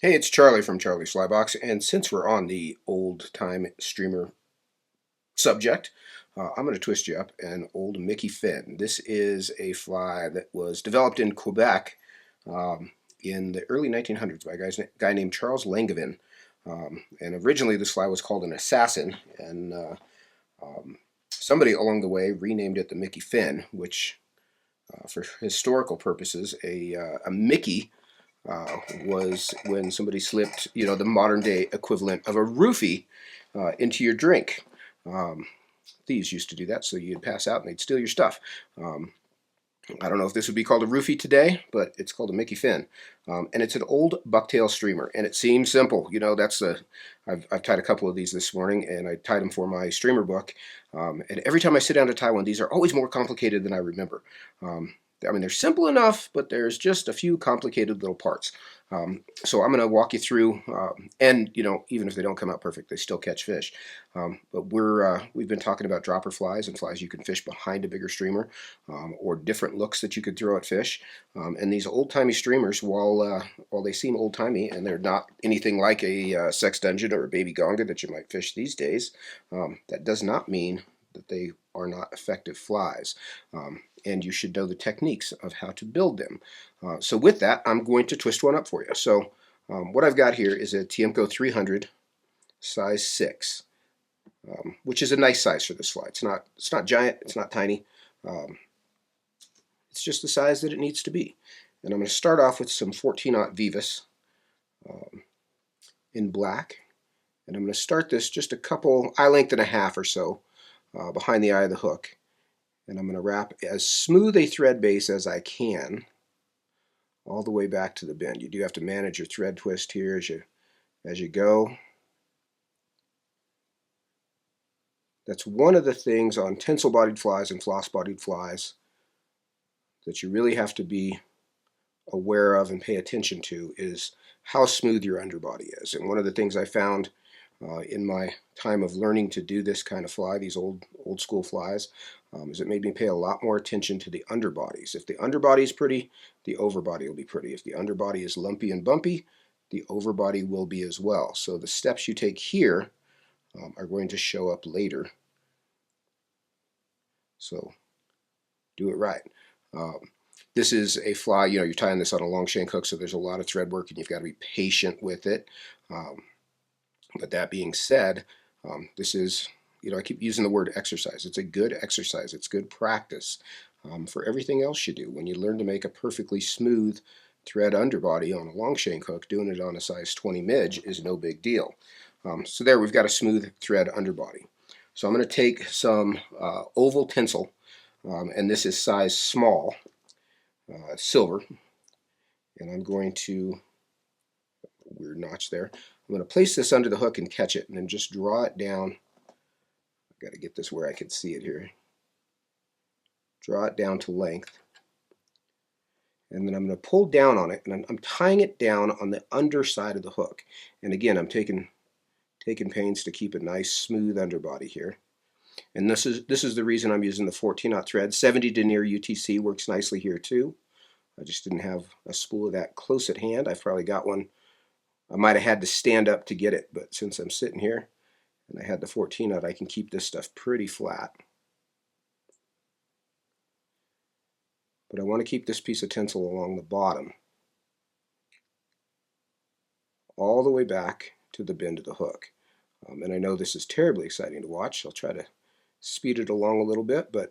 Hey, it's Charlie from Charlie's Flybox, and since we're on the old-time streamer subject, I'm going to twist you up an old Mickey Finn. This is a fly that was developed in Quebec in the early 1900s by a guy named Charles Langevin. And originally this fly was called an assassin, and somebody along the way renamed it the Mickey Finn, which, for historical purposes, a Mickey was when somebody slipped, the modern day equivalent of a roofie into your drink. Thieves used to do that, so you'd pass out and they'd steal your stuff. I don't know if this would be called a roofie today, but it's called a Mickey Finn. And it's an old bucktail streamer, and it seems simple. I've tied a couple of these this morning, and I tied them for my streamer book. And every time I sit down to tie one, these are always more complicated than I remember. They're simple enough, but there's just a few complicated little parts. So I'm going to walk you through, and even if they don't come out perfect, they still catch fish. But we've been talking about dropper flies and flies you can fish behind a bigger streamer, or different looks that you could throw at fish. And these old-timey streamers, while they seem old-timey and they're not anything like a sex dungeon or a baby gonga that you might fish these days, that does not mean that they are not effective flies. And you should know the techniques of how to build them. So with that, I'm going to twist one up for you. So what I've got here is a Tiemco 300 size 6, which is a nice size for this fly. It's not giant, it's not tiny. It's just the size that it needs to be. And I'm going to start off with some 14-aught Veevus in black. And I'm going to start this just a couple, eye length and a half or so, behind the eye of the hook. And I'm going to wrap as smooth a thread base as I can all the way back to the bend. You do have to manage your thread twist here as you go. That's one of the things on tinsel-bodied flies and floss-bodied flies that you really have to be aware of and pay attention to, is how smooth your underbody is. And one of the things I found in my time of learning to do this kind of fly, these old school flies, is it made me pay a lot more attention to the underbodies. If the underbody is pretty, the overbody will be pretty. If the underbody is lumpy and bumpy, the overbody will be as well. So the steps you take here are going to show up later. So do it right. This is a fly, you're tying this on a long shank hook, so there's a lot of thread work and you've got to be patient with it. But that being said, this is, I keep using the word exercise. It's a good exercise. It's good practice for everything else you do. When you learn to make a perfectly smooth thread underbody on a long shank hook, doing it on a size 20 midge is no big deal. So there, we've got a smooth thread underbody. So I'm going to take some oval tinsel, and this is size small, silver, and I'm going to, weird notch there, I'm going to place this under the hook and catch it, and then just draw it down. I've got to get this where I can see it here. Draw it down to length. And then I'm going to pull down on it, and I'm tying it down on the underside of the hook. And again, I'm taking pains to keep a nice smooth underbody here. And this is the reason I'm using the 14-aught thread. 70 denier UTC works nicely here too. I just didn't have a spool of that close at hand. I've probably got one. I might have had to stand up to get it, but since I'm sitting here and I had the 14-aught, I can keep this stuff pretty flat. But I want to keep this piece of tinsel along the bottom, all the way back to the bend of the hook. And I know this is terribly exciting to watch. I'll try to speed it along a little bit, but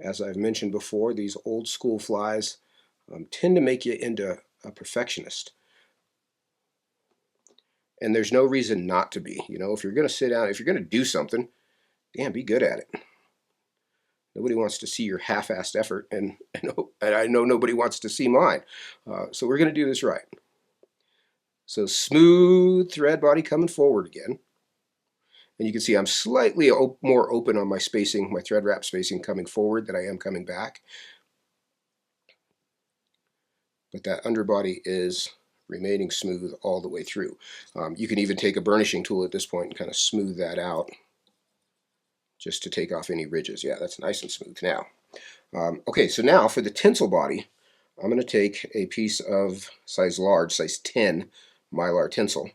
as I've mentioned before, these old school flies tend to make you into a perfectionist. And there's no reason not to be. If you're going to sit down, if you're going to do something, damn, be good at it. Nobody wants to see your half-assed effort, and I know nobody wants to see mine. So we're going to do this right. So smooth thread body coming forward again. And you can see I'm slightly more open on my spacing, my thread wrap spacing coming forward than I am coming back. But that underbody is remaining smooth all the way through. You can even take a burnishing tool at this point and kind of smooth that out just to take off any ridges. Yeah, that's nice and smooth now. Okay, so now for the tinsel body, I'm going to take a piece of size large, size 10 Mylar tinsel,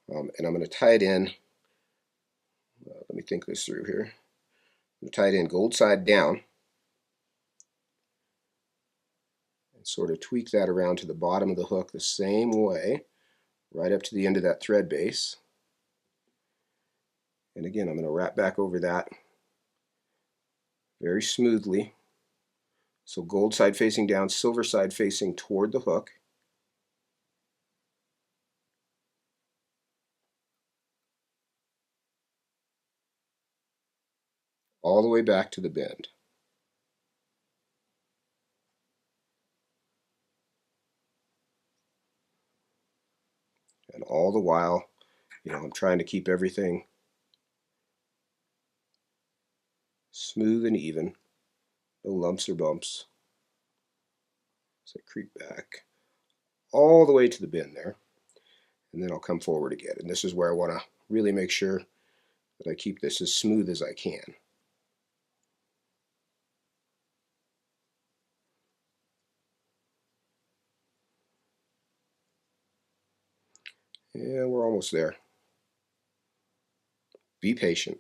and I'm going to tie it in. Let me think this through here. I'm going to tie it in gold side down and sort of tweak that around to the bottom of the hook the same way, right up to the end of that thread base. And again, I'm going to wrap back over that very smoothly. So gold side facing down, silver side facing toward the hook. All the way back to the bend. And all the while, I'm trying to keep everything smooth and even. No lumps or bumps. So I creep back all the way to the bend there. And then I'll come forward again. And this is where I want to really make sure that I keep this as smooth as I can. Yeah, we're almost there. Be patient.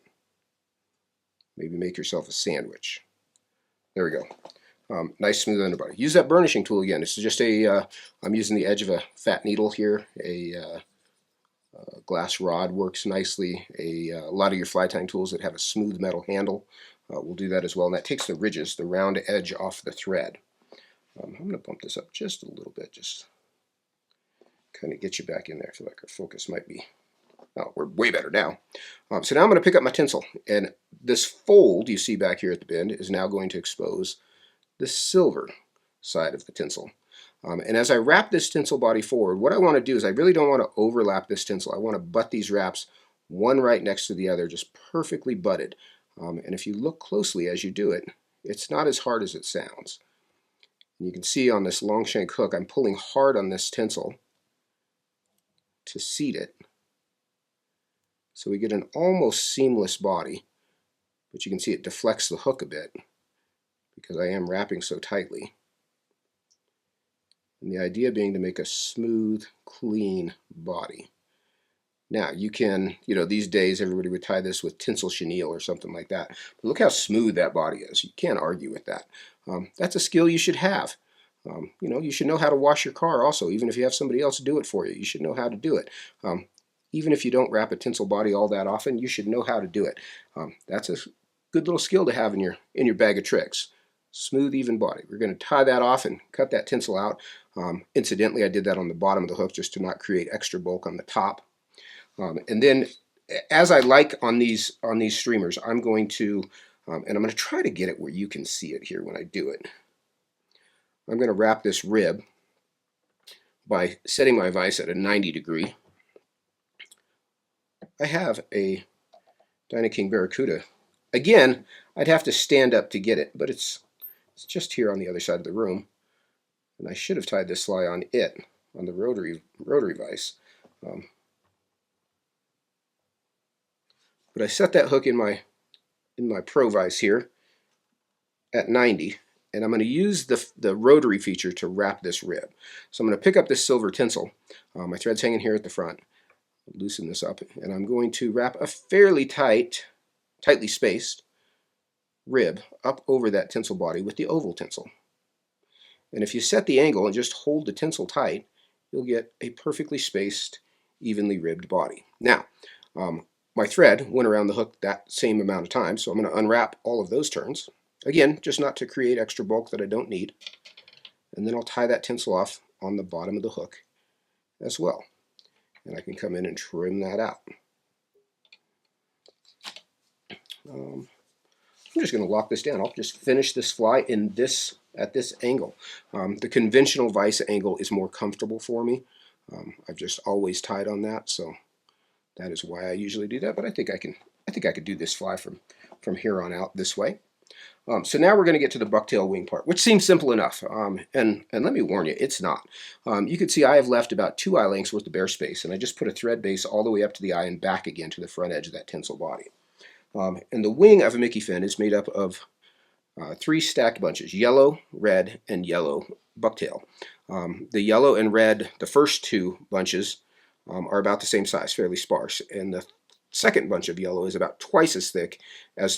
Maybe make yourself a sandwich. There we go. Nice smooth underbody. Use that burnishing tool again. This is just I'm using the edge of a fat needle here. A glass rod works nicely. A lot of your fly tying tools that have a smooth metal handle will do that as well. And that takes the ridges, the round edge off the thread. I'm going to bump this up just a little bit, just kind of get you back in there. I feel like our focus might be, oh, we're way better now. So now I'm going to pick up my tinsel, and this fold you see back here at the bend is now going to expose the silver side of the tinsel. And as I wrap this tinsel body forward, what I want to do is I really don't want to overlap this tinsel. I want to butt these wraps one right next to the other, just perfectly butted. And if you look closely as you do it, it's not as hard as it sounds. And you can see on this long shank hook, I'm pulling hard on this tinsel to seat it. So we get an almost seamless body, but you can see it deflects the hook a bit because I am wrapping so tightly. And the idea being to make a smooth, clean body. Now, you can, these days everybody would tie this with tinsel chenille or something like that. But look how smooth that body is. You can't argue with that. That's a skill you should have. You should know how to wash your car also, even if you have somebody else do it for you. You should know how to do it. Even if you don't wrap a tinsel body all that often, you should know how to do it. That's a good little skill to have in your bag of tricks. Smooth, even body. We're going to tie that off and cut that tinsel out. Incidentally, I did that on the bottom of the hook just to not create extra bulk on the top. And then, as I like on these streamers, I'm going to, and I'm going to try to get it where you can see it here when I do it. I'm going to wrap this rib by setting my vise at a 90 degree. I have a Dynaking Barracuda. Again, I'd have to stand up to get it, but it's just here on the other side of the room. And I should have tied this fly on the rotary vise. But I set that hook in my Pro vise here at 90. And I'm going to use the rotary feature to wrap this rib. So I'm going to pick up this silver tinsel. My thread's hanging here at the front. Loosen this up, and I'm going to wrap a fairly tightly spaced rib up over that tinsel body with the oval tinsel. And if you set the angle and just hold the tinsel tight, you'll get a perfectly spaced, evenly ribbed body. Now, my thread went around the hook that same amount of time, so I'm going to unwrap all of those turns. Again, just not to create extra bulk that I don't need. And then I'll tie that tinsel off on the bottom of the hook as well. And I can come in and trim that out. I'm just going to lock this down. I'll just finish this fly at this angle. The conventional vise angle is more comfortable for me. I've just always tied on that, so that is why I usually do that. But I think I could do this fly from here on out this way. So now we're going to get to the bucktail wing part, which seems simple enough. And let me warn you, it's not. You can see I have left about 2 eye lengths worth of bare space, and I just put a thread base all the way up to the eye and back again to the front edge of that tinsel body. And the wing of a Mickey fin is made up of 3 stacked bunches, yellow, red, and yellow bucktail. The yellow and red, the first two bunches, are about the same size, fairly sparse, and the second bunch of yellow is about twice as thick as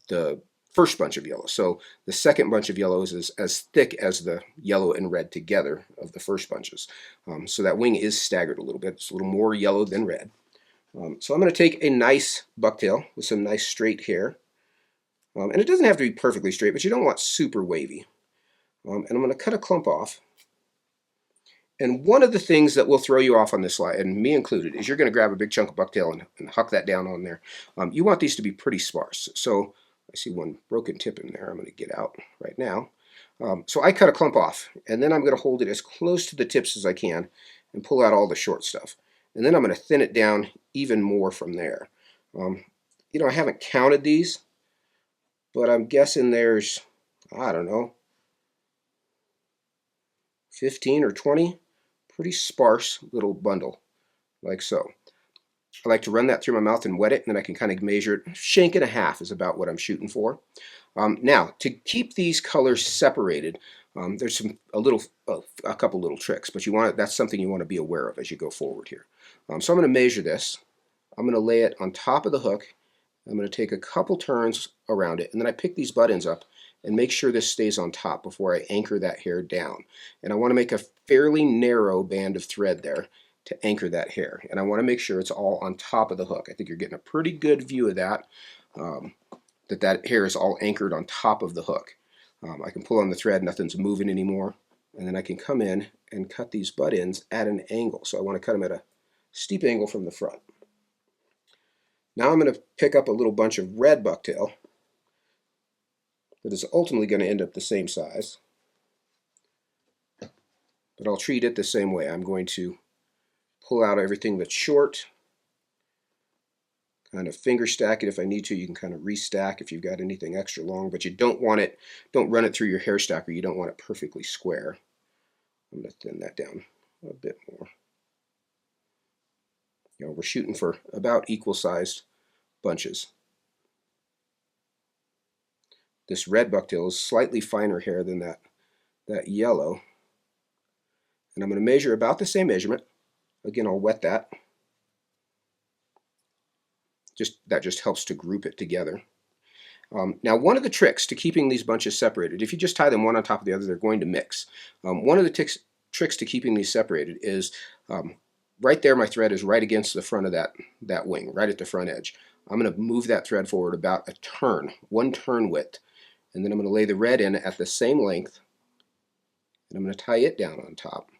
the first bunch of yellow. So the second bunch of yellow is as thick as the yellow and red together of the first bunches. So that wing is staggered a little bit. It's a little more yellow than red. So I'm going to take a nice bucktail with some nice straight hair. And it doesn't have to be perfectly straight, but you don't want super wavy. And I'm going to cut a clump off. And one of the things that will throw you off on this slide, and me included, is you're going to grab a big chunk of bucktail and huck that down on there. You want these to be pretty sparse. So I see one broken tip in there I'm going to get out right now. So I cut a clump off, and then I'm going to hold it as close to the tips as I can and pull out all the short stuff. And then I'm going to thin it down even more from there. You know, I haven't counted these, but I'm guessing there's, I don't know, 15 or 20. Pretty sparse little bundle, like so. I like to run that through my mouth and wet it, and then I can kind of measure it. Shank and a half is about what I'm shooting for. Now, to keep these colors separated, there's a couple little tricks, but that's something you want to be aware of as you go forward here. So I'm going to measure this. I'm going to lay it on top of the hook. I'm going to take a couple turns around it, and then I pick these butt ends up and make sure this stays on top before I anchor that hair down. And I want to make a fairly narrow band of thread there to anchor that hair. And I want to make sure it's all on top of the hook. I think you're getting a pretty good view of that, that hair is all anchored on top of the hook. I can pull on the thread, nothing's moving anymore. And then I can come in and cut these butt ends at an angle. So I want to cut them at a steep angle from the front. Now I'm going to pick up a little bunch of red bucktail that is ultimately going to end up the same size. But I'll treat it the same way. I'm going to pull out everything that's short, kind of finger stack it if I need to. You can kind of restack if you've got anything extra long, but you don't run it through your hair stacker. You don't want it perfectly square. I'm going to thin that down a bit more. You know, we're shooting for about equal sized bunches. This red bucktail is slightly finer hair than that yellow. And I'm going to measure about the same measurement. Again, I'll wet that. That just helps to group it together. Now, one of the tricks to keeping these bunches separated, if you just tie them one on top of the other, they're going to mix. One of the tricks to keeping these separated is right there, my thread is right against the front of that wing, right at the front edge. I'm going to move that thread forward about a turn, one turn width, and then I'm going to lay the red in at the same length, and I'm going to tie it down on top.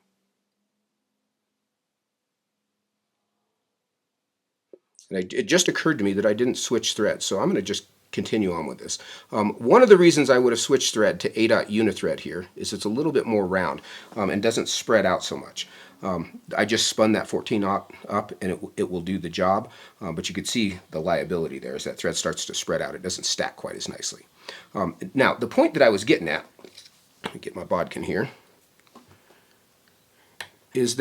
And it just occurred to me that I didn't switch threads, so I'm going to just continue on with this. One of the reasons I would have switched thread to A-dot unithread here is it's a little bit more round and doesn't spread out so much. I just spun that 14-aught up and it will do the job, but you can see the liability there as that thread starts to spread out. It doesn't stack quite as nicely. Now, the point that I was getting at, let me get my bodkin here, is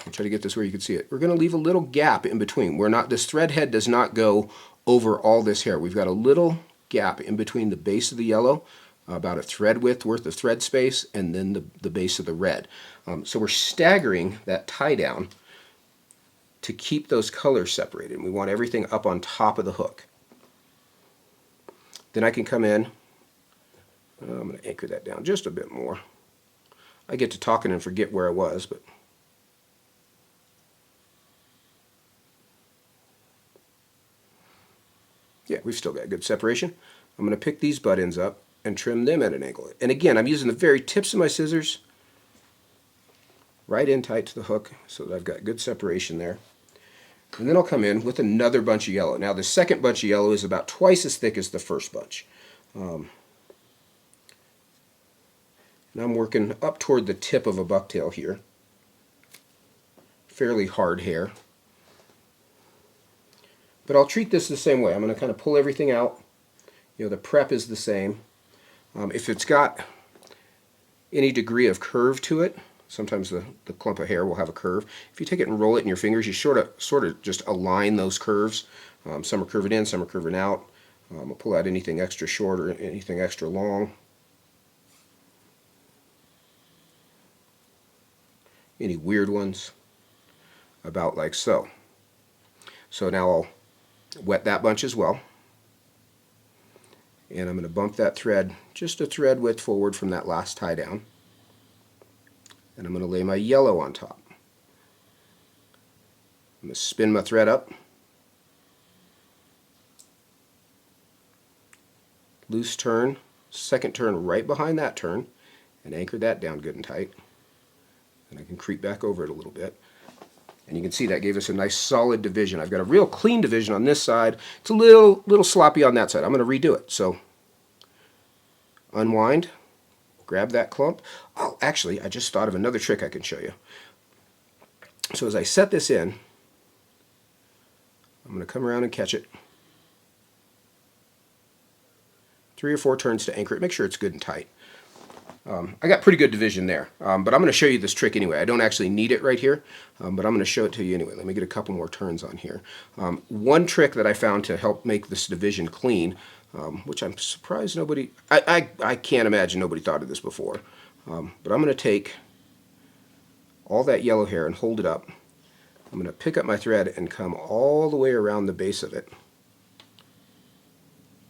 I'll try to get this where you can see it. We're going to leave a little gap in between. This thread head does not go over all this hair. We've got a little gap in between the base of the yellow, about a thread width worth of thread space, and then the base of the red. So we're staggering that tie down to keep those colors separated. And we want everything up on top of the hook. Then I can come in, I'm going to anchor that down just a bit more. I get to talking and forget where I was, but yeah, we've still got good separation. I'm going to pick these butt ends up and trim them at an angle. And again, I'm using the very tips of my scissors right in tight to the hook so that I've got good separation there. And then I'll come in with another bunch of yellow. Now the second bunch of yellow is about twice as thick as the first bunch. And I'm working up toward the tip of a bucktail here. Fairly hard hair. But I'll treat this the same way. I'm going to kind of pull everything out. You know, the prep is the same. If it's got any degree of curve to it, sometimes the clump of hair will have a curve. If you take it and roll it in your fingers, you sort of just align those curves. Some are curving in, some are curving out. I'll pull out anything extra short or anything extra long. any weird ones, about like so. So now I'll wet that bunch as well. And I'm going to bump that thread just a thread width forward from that last tie down. And I'm going to lay my yellow on top. I'm going to spin my thread up. Loose turn, second turn right behind that turn, and anchor that down good and tight. And I can creep back over it a little bit. And you can see that gave us a nice solid division. I've got a real clean division on this side. It's a little sloppy on that side. I'm going to redo it. So unwind, grab that clump. Oh, actually, I just thought of another trick I can show you. So as I set this in, I'm going to come around and catch it. 3 or 4 turns to anchor it. Make sure it's good and tight. I got pretty good division there, but I'm going to show you this trick anyway. I don't actually need it right here, but I'm going to show it to you anyway. Let me get a couple more turns on here. One trick that I found to help make this division clean, which I'm surprised nobody, I can't imagine nobody thought of this before, but I'm going to take all that yellow hair and hold it up. I'm going to pick up my thread and come all the way around the base of it,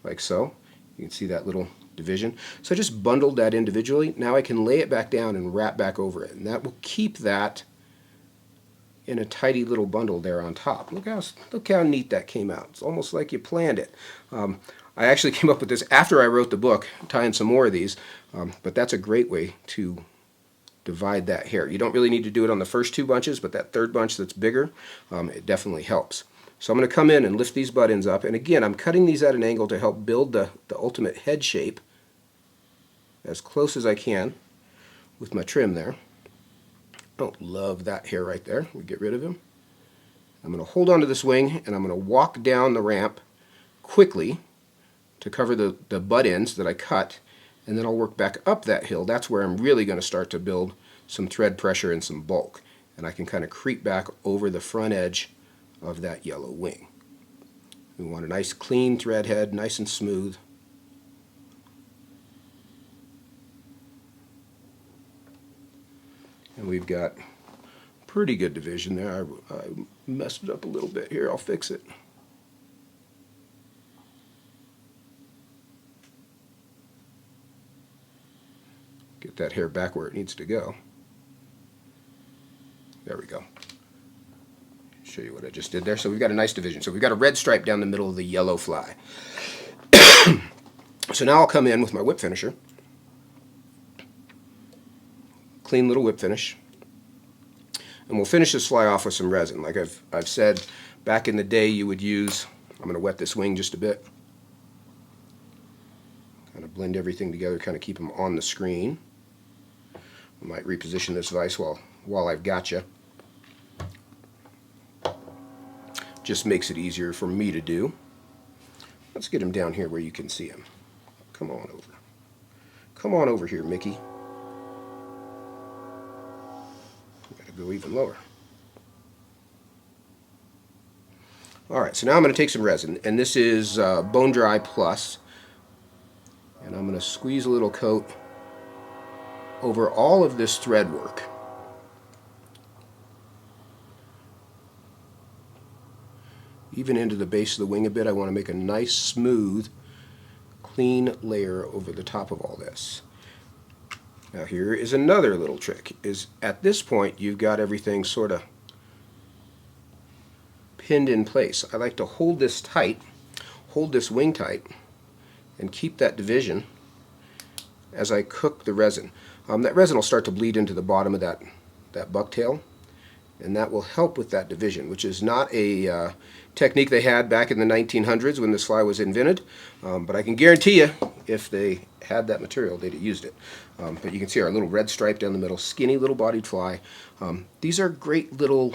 like so. You can see that little division. So I just bundled that individually. Now I can lay it back down and wrap back over it, and that will keep that in a tidy little bundle there on top. Look how neat that came out. It's almost like you planned it. I actually came up with this after I wrote the book, tying some more of these, but that's a great way to divide that hair. You don't really need to do it on the first 2 bunches, but that third bunch that's bigger, it definitely helps. So I'm going to come in and lift these butt ends up, and again, I'm cutting these at an angle to help build the ultimate head shape as close as I can with my trim there. Don't love that hair right there. We get rid of him. I'm going to hold on to this wing, and I'm going to walk down the ramp quickly to cover the butt ends that I cut, and then I'll work back up that hill. That's where I'm really going to start to build some thread pressure and some bulk, and I can kind of creep back over the front edge of that yellow wing. We want a nice clean thread head, nice and smooth. And we've got pretty good division there. I messed it up a little bit here. I'll fix it. Get that hair back where it needs to go. There we go. Show you what I just did there. So we've got a nice division. So we've got a red stripe down the middle of the yellow fly. So now I'll come in with my whip finisher. Clean little whip finish. And we'll finish this fly off with some resin. Like I've said, back in the day you would use, I'm going to wet this wing just a bit. Kind of blend everything together, kind of keep them on the screen. I might reposition this vise while I've got you. Just makes it easier for me to do. Let's get him down here where you can see him. Come on over. Come on over here, Mickey. Gotta go even lower. Alright, so now I'm going to take some resin, and this is Bone Dry Plus, and I'm going to squeeze a little coat over all of this thread work. Even into the base of the wing a bit. I want to make a nice, smooth, clean layer over the top of all this. Now here is another little trick, is at this point you've got everything sort of pinned in place. I like to hold this tight, hold this wing tight, and keep that division as I cook the resin. That resin will start to bleed into the bottom of that bucktail, and that will help with that division, which is not a technique they had back in the 1900s when this fly was invented, but I can guarantee you if they had that material they'd have used it. But you can see our little red stripe down the middle, skinny little bodied fly. These are great little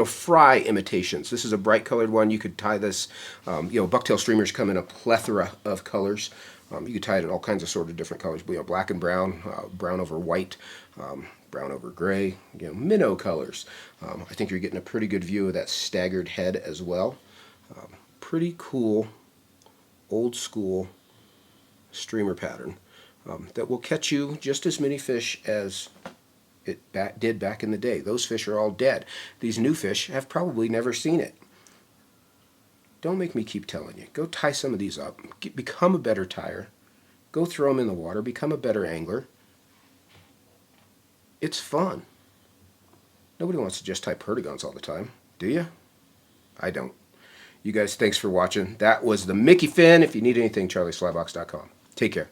fry imitations. This is a bright colored one. You could tie this, bucktail streamers come in a plethora of colors. You could tie it in all kinds of sort of different colors, black and brown, brown over white, brown over gray, minnow colors. I think you're getting a pretty good view of that staggered head as well. Pretty cool, old school streamer pattern that will catch you just as many fish as it did back in the day. Those fish are all dead. These new fish have probably never seen it. Don't make me keep telling you. Go tie some of these up. Become a better tyer. Go throw them in the water. Become a better angler. It's fun. Nobody wants to just tie perdigons all the time, do you? I don't. You guys, thanks for watching. That was the Mickey Fin. If you need anything, charlieslybox.com. Take care.